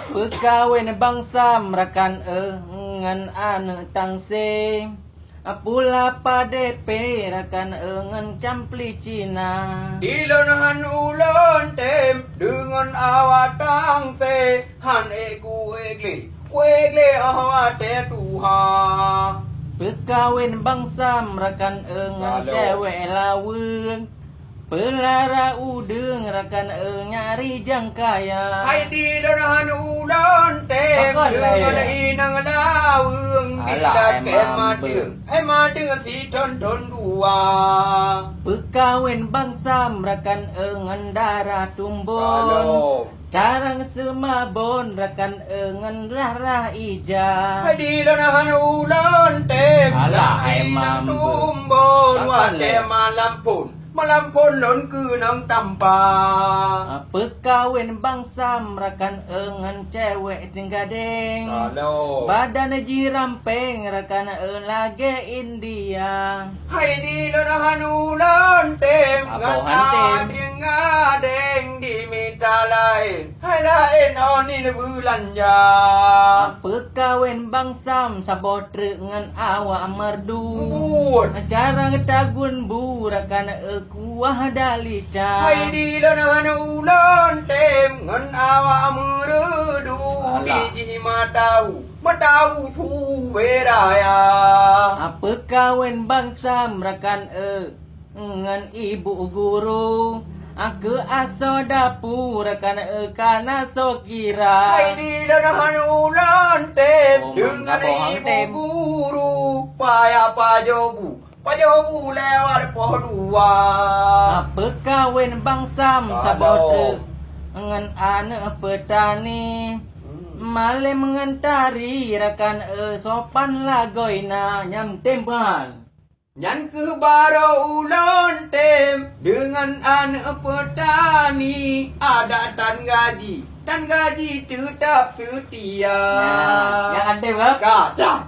Perkawin bangsa merakan ngan ane tangse Pula padepe rakan ngan campli Cina Ilonahan ulon tem dengan awatang te han kuegle awate tuha. Perkawin bangsa merakan ngan cewek laweng Pelara udeng rakan nyari jangkaya Hai di donahan ulon tem dengan inang laweng bila kemadeng madeng si ton dua. Perkawin bangsa merakan ngan darah tumbon Carang semabon rakan ngan rah ija Hai di donahan ulon tem inang tumbon wate malam pun non ke nang tampa. Perkawin bangsa merakan ngan cewek tinggadeng Badan jirampeng rakan lage India Hai di donahan ulon tem ngan ngadeng di mita lain hai lain oni bulan ya. Perkawin bangsa sabotre ngan awak merdu Buat Carang tagun burakan kuah dalica hai di donahan ulon tem ngan awak meredu biji matau tu beraya. Perkawin bangsa merakan ngan ibu guru Aku aso dapur kan kana so kira Hai di donahan ulon tem dengan ibu guru paya pajobu lewat dua. Perkawin bangsa sabote ngan anak petani Male mengentari rakan sopan lagoina nyam tempan Nyan ke baro ulon tem dengan anak petani ada tan gaji tetap setia. Yang ada Kaca